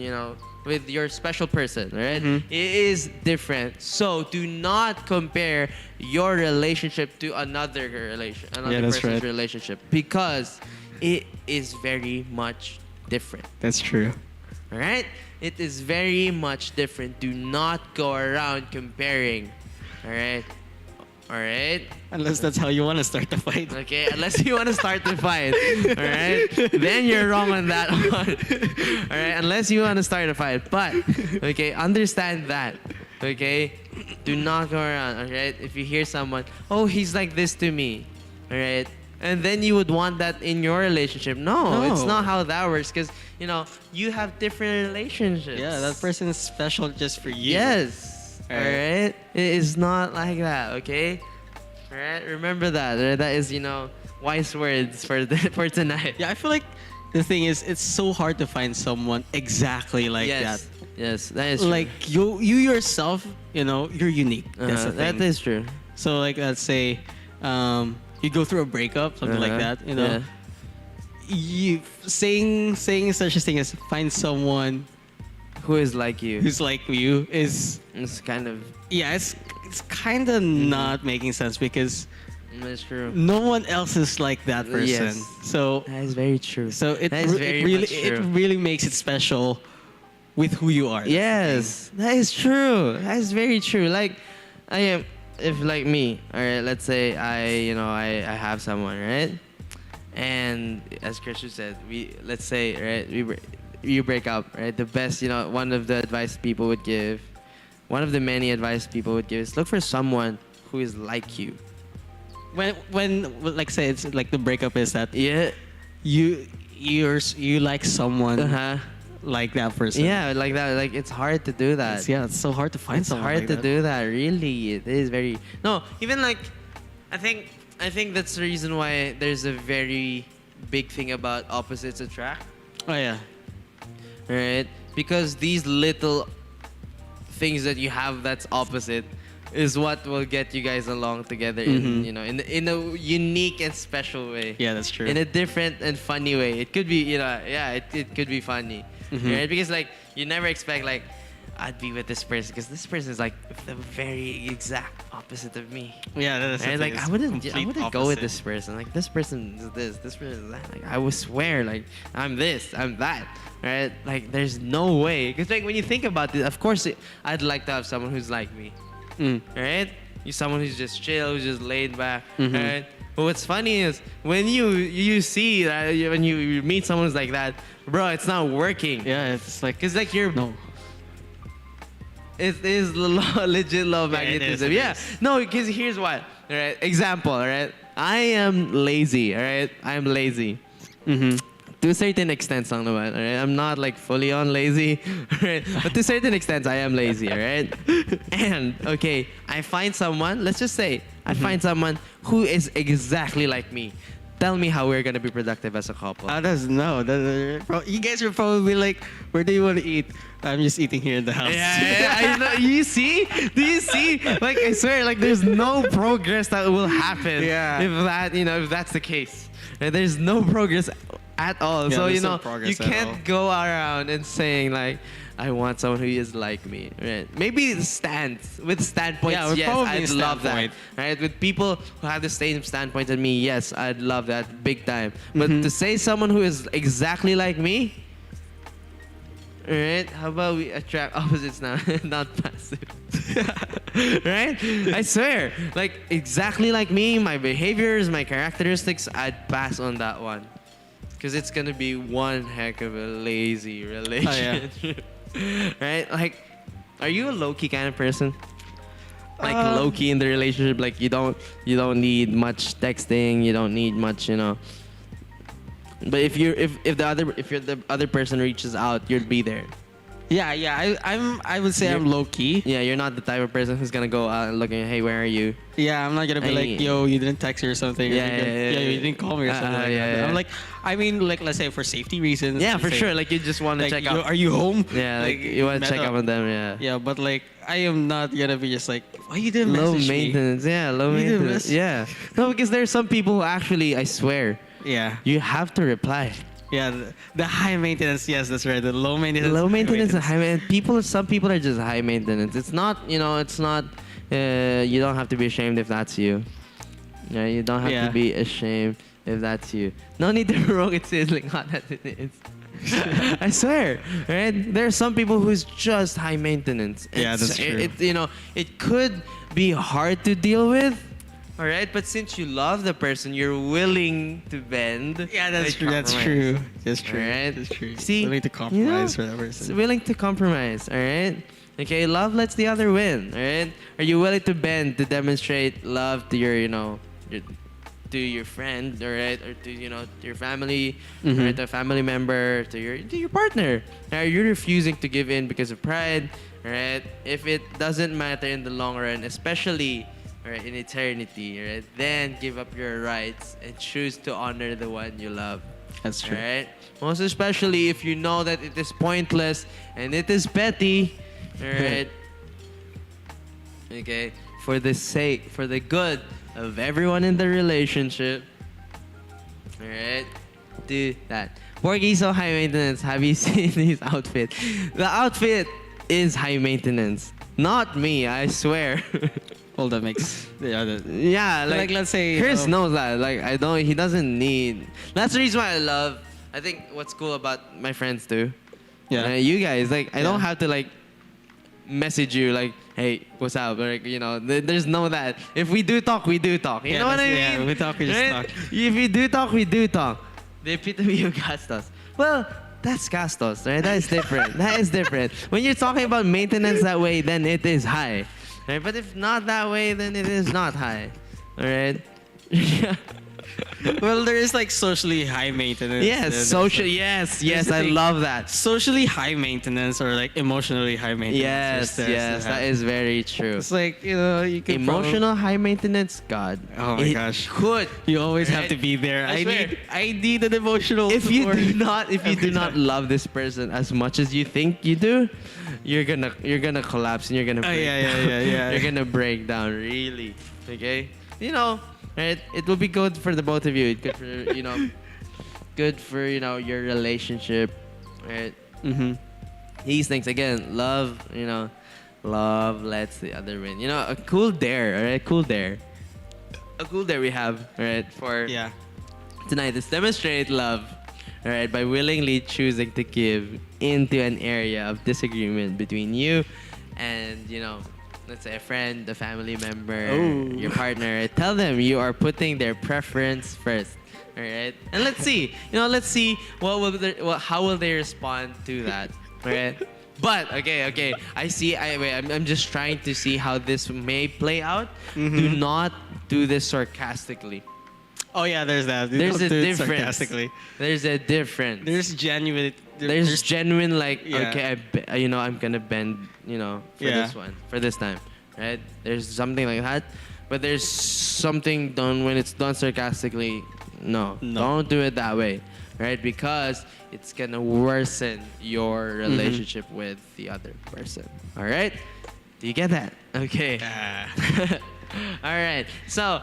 with your special person, right? Mhm. It is different. So do not compare your relationship to another that's person's right. relationship, because it is very much different. That's true. All right? It is very much different. Do not go around comparing. All right? All right? Unless that's how you want to start the fight. Okay, unless you want to start the fight. All right? Then you're wrong on that one. All right? Unless you want to start a fight. But, okay, understand that. Okay? Do not go around. All right? If you hear someone, oh, he's like this to me. All right? And then you would want that in your relationship. No, it's No. not how that works, because, you have different relationships. Yeah, that person is special just for you. Yes. All right. It is not like that. Okay. All right. Remember that. Right? That is, wise words for tonight. Yeah, I feel like the thing is, it's so hard to find someone exactly like yes. that. Yes. That is true. Like you yourself, you're unique. That's the thing. that is true. So like, let's say, you go through a breakup, something like Uh-huh. that. Yeah. You saying such a thing as find someone Who is like you? who's like you is It's kind of. it's kind of not making sense because That's true. no one else is like that person. Yes. So That is very true. it, That is very much it true. really makes it special with who you are. Yes, that is true. That is very true. Like, if like me, all right, let's say I have someone, right? And as Christian said, let's say, right, you break up, right? The best, one of the advice people would give, one of the many advice people would give is look for someone who is like you. When like say it's like the breakup is that Yeah. you like someone Uh-huh. like that person. Yeah, like that. Like, it's hard to do that. It's so hard to find It's someone hard like to that. do that. Really, it is very. No, even like, I think that's the reason why there's a very big thing about opposites attract, Oh yeah. right? Because these little things that you have that's opposite is what will get you guys along together Mhm. in a unique and special way. Yeah, that's true. In a different and funny way. It could be, it could be funny. Mhm. Right? Because like you never expect like I'd be with this person because this person is like the very exact opposite of me. Yeah, that's the Right? thing, Like it's I wouldn't complete go with opposite. this person. Like this person is this person is that. Like I would swear like I'm this, I'm that. Right? Like there's no way. Because like when you think about it, of course I'd like to have someone who's like me. Mm. Right? You someone who's just chill, who's just laid back. Mhm. Right? But what's funny is when you see that when you meet someone who's like that, bro, it's not working. Yeah, it's like Cause like you're no. it is legit love Yeah, it is, magnetism. it Yeah. is. No, because here's what. All right. Example. All right. I am lazy. All right. I'm lazy. Mm-hmm. To a certain extent, lang naman, all right? I'm not like fully on lazy, all right? But to certain extent, I am lazy, all right? And, okay, I find someone, let's just say, I find someone who is exactly like me. Tell me how we're gonna be productive as a couple. You guys are probably like, where do you want to eat? I'm just eating here in the house. Yeah, I know. You see? Do you see? Like, I swear, like, there's no progress that will happen Yeah. if that's the case. And there's no progress at all. Yeah, So, there's no progress you at can't go around and saying, like, I want someone who is like me. Right? Maybe with standpoints, Yeah, with yes, probably I'd a love that. standpoint. Right? With people who have the same standpoint as me, yes, I'd love that big time. But Mhm. to say someone who is exactly like me, right? How about we attract opposites now, not passive? Right? I swear, like exactly like me, my behaviors, my characteristics, I'd pass on that one, because it's gonna be one heck of a lazy relationship. Right? Like, are you a low-key kind of person? like low key in the relationship. Like you don't need much texting. You don't need much, But if you're the other person reaches out, you'll be there. Yeah. I would say I'm low key. Yeah, you're not the type of person who's gonna go out and looking. Hey, where are you? Yeah, I'm not gonna be I- like, yo, you didn't text me or something. or Yeah, you didn't- yeah, yeah. you didn't call me or something. Like yeah, that. yeah. I'm like, I mean, like, let's say for safety reasons. Yeah, let's for say, sure. Like you just want to Like, check yo, out. are you home? Yeah, like you want to check met up on them. Yeah. Yeah, but like, I am not gonna be just like, why you didn't Low message me? maintenance. Yeah, low You didn't maintenance. mess- Yeah. No, because there's some people who actually, I swear, Yeah. you have to reply. Yeah, the high maintenance. Yes, that's right. The low maintenance. Low high maintenance and high maintenance. Some people are just high maintenance. It's not, it's not, you don't have to be ashamed if that's you. Yeah, you don't have Yeah. to be ashamed if that's you. No need to provoke it, sis, like not that it is. I swear, right? There are some people who's just high maintenance. Yeah, that's true. It could be hard to deal with, all right? But since you love the person, you're willing to bend. Yeah, that's like true. That's compromise. true. That's true. Alright. That's true. See, willing to compromise for that It's person. willing to compromise, all right? Okay, love lets the other win, all right? Are you willing to bend to demonstrate love to to your friend, all right, or to to your family, Mhm. or to a family member, to your partner? Are you refusing to give in because of pride, all right? If it doesn't matter in the long run, especially all right in eternity, all right, then give up your rights and choose to honor the one you love. That's true. Right? Most especially if you know that it is pointless and it is petty. Alright? Okay? For the good of everyone in the relationship. Alright? Do that. Porgy so high maintenance. Have you seen his outfit? The outfit is high maintenance. Not me, I swear. Well, that makes Yeah, Like, let's say, Chris knows that. Like he doesn't need. That's the reason why I think what's cool about my friends too. Yeah. You guys, like I don't Yeah. have to like message you like, hey, what's up? Like, there's no that. If we do talk, we do talk. You Yeah, know what I mean? that's- yeah, we talk, we just talk. If we do talk, we do talk. The epitome of gastos. Well, that's gastos, right? That is different. That is different. When you're talking about maintenance that way, then it is high. Right? But if not that way, then it is not high. All right? Well, there is like socially high maintenance. Yes, There's social. like- Yes, there's yes, the I thing. love that. Socially high maintenance or like emotionally high maintenance. Yes, There's yes, that is very true. It's like you can Emotional high maintenance, God. Oh my it gosh. Could. You always have Right? to be there. I swear. I need an emotional. If you support if you every do not time. love this person as much as you think you do, you're gonna collapse and you're gonna Oh, break yeah, down. yeah. You're gonna break down really. Okay? Right? It will be good for the both of you. Good for good for your relationship. Right? Mhm. These things again, love, love lets the other win. A cool dare, all right? Cool dare. A cool dare we have, all right, for Yeah. tonight is demonstrate love, all right, by willingly choosing to give into an area of disagreement between you and, let's say a friend, a family member, Oh. your partner. Tell them you are putting their preference first. All right, and let's see. Let's see how will they respond to that. All right, but okay. I'm just trying to see how this may play out. Mm-hmm. Do not do this sarcastically. Oh yeah, there's that. There's Don't a do it difference. sarcastically. There's a difference. There's genuine. There's genuine like Yeah. okay, I'm gonna bend for Yeah. this one for this time, right? There's something like that, but there's something done when it's done sarcastically. No, No. don't do it that way, right? Because it's gonna worsen your relationship with the other person. All right? Do you get that? Okay. Ah. All right. So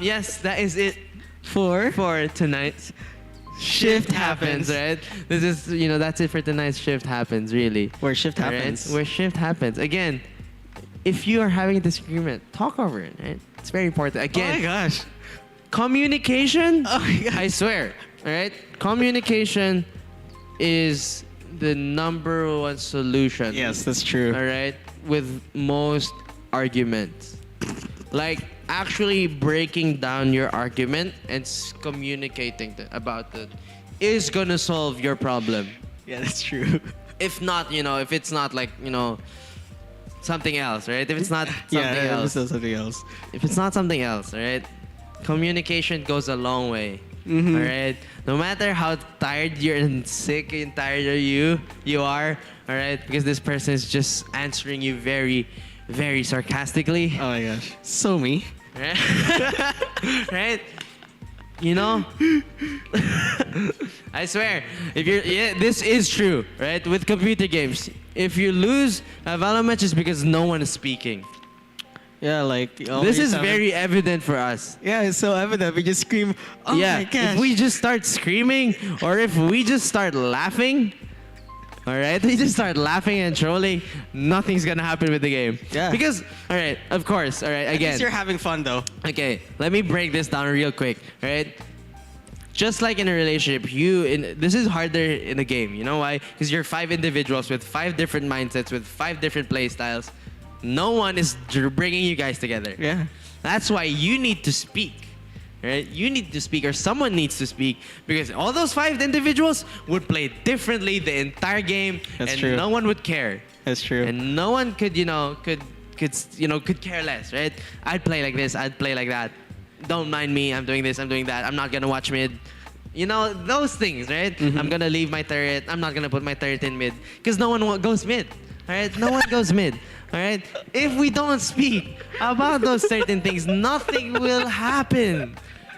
yes, that is it For for tonight's shift happens, right? This is, that's it for tonight's shift happens, really. where shift All right? happens. Where shift happens. Again, if you are having a disagreement, talk over it, right? It's very important. Oh my Again, gosh. communication, Oh my gosh. I swear, all right? Communication is the number one solution. Yes, that's true. All right? With most arguments. Like, actually breaking down your argument and communicating about it is gonna solve your problem. Yeah, that's true. If not, if it's not like, something else, right? If it's not something Yeah, else, something else. if it's not something else, right? Communication goes a long way. Mhm. All right. No matter how tired you're and sick and tired you are, all right, because this person is just answering you very, very sarcastically, Oh my gosh. So me. right? Right? You know, I swear, if you're, yeah, this is true, right? With computer games, if you lose a Valorant match, it's because no one is speaking. Yeah, like This is very evident for us. Yeah, it's so evident. We just scream. Oh Yeah, my gosh. if we just start screaming or if we just start laughing, all right, we just start laughing and trolling, nothing's gonna happen with the game. Yeah. Because, all right, of course, all right, At again. least you're having fun though. Okay, let me break this down real quick, all right? Just like in a relationship, this is harder in a game. You know why? Because you're 5 individuals with 5 different mindsets, with 5 different play styles. No one is bringing you guys together. Yeah. That's why you need to speak, right? You need to speak, or someone needs to speak, because all those 5 individuals would play differently the entire game, That's and true. no one would care, That's true. and no one could care less, right? I'd play like this, I'd play like that. Don't mind me. I'm doing this. I'm doing that. I'm not gonna watch mid. You know those things, right? Mhm. I'm gonna leave my turret. I'm not gonna put my turret in mid because no one goes mid. All right, no one goes mid. All right, if we don't speak about those certain things, nothing will happen.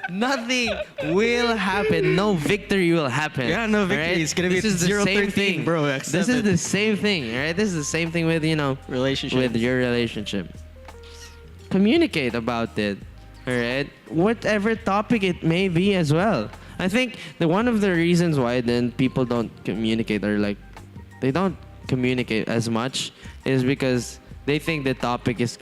Nothing will happen. No victory will happen. Yeah, no all victory. right? It's gonna be This is the 0-13, same thing, bro. Accept This is it. the same thing. All right, this is the same thing with Relationship. with your relationship. Communicate about it. All right, whatever topic it may be as well. I think one of the reasons why then people don't communicate, or like they don't communicate as much, is because they think the topic is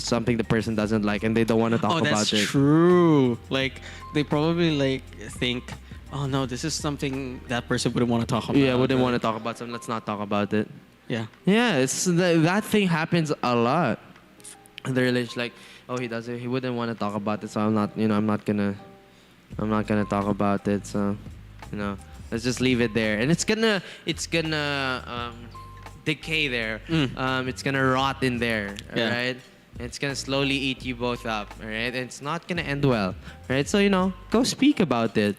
something the person doesn't like and they don't want to talk Oh, about that's it. true. Like they probably like think, oh no, this is something that person wouldn't want to talk about. Yeah, wouldn't want to talk about something. Let's not talk about it. Yeah. Yeah, that thing happens a lot. The relationship, like, oh, he wouldn't want to talk about it, so I'm not gonna talk about it. So, let's just leave it there, and it's gonna decay there. It's gonna rot in there. Yeah. Alright, it's gonna slowly eat you both up. Alright, and it's not gonna end well. Right, so go speak about it.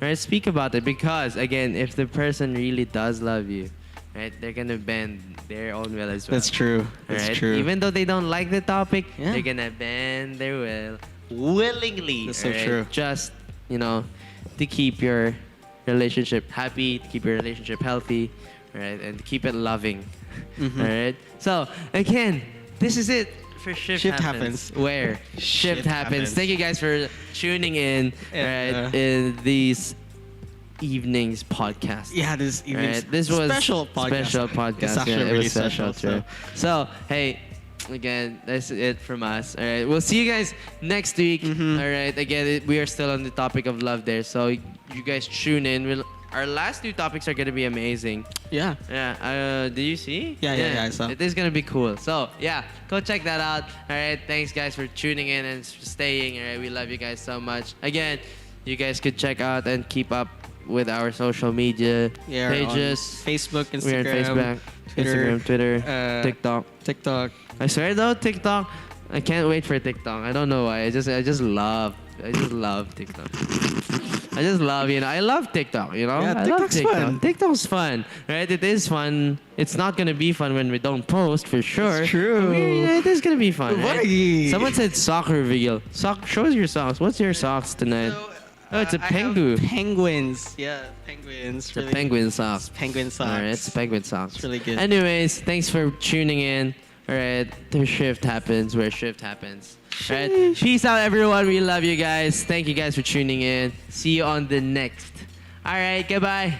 Right, speak about it, because again, if the person really does love you, right, they're gonna bend their own will as well. That's true. That's Alright? true. Even though they don't like the topic, Yeah. they're gonna bend their will willingly. That's so alright? true. Just to keep your relationship happy, to keep your relationship healthy, right, and to keep it loving. Mhm. Alright. So again, this is it for Shift, Shift Happens. Happens. Where Shift happens. Thank you guys for tuning in. Yeah. Right, in these evenings podcast. Yeah, this evening. Right, this was special podcast. Special podcast. It's actually yeah, it really was special. special. True. So hey, again, that's it from us. All right, we'll see you guys next week. Mhm. All right, again, we are still on the topic of love there, so you guys tune in. Our last 2 topics are gonna be amazing. Yeah. Yeah. Did you see? Yeah, I saw. It is gonna be cool. So yeah, go check that out. All right. Thanks guys for tuning in and staying. All right. We love you guys so much. Again, you guys could check out and keep up with our social media Yeah. pages. On Facebook, Instagram. We're on Facebook, Instagram, Twitter, TikTok. TikTok. I swear though, TikTok. I can't wait for TikTok. I don't know why. I just love TikTok. I just love, I love TikTok, Yeah, I love TikTok's TikTok. fun. TikTok's fun, right? It is fun. It's not gonna be fun when we don't post, for sure. It's true. It is gonna be fun. Right? Why? Someone said sock reveal. Show us your socks. What's your socks tonight? Oh, it's a I have pengu. Penguins. Yeah, penguins. The penguin socks. Penguin socks. All right, it's penguin socks. It's really good. Anyways, thanks for tuning in. All right, the shift happens where shift happens. All right, peace out, everyone. We love you guys. Thank you guys for tuning in. See you on the next. All right, goodbye.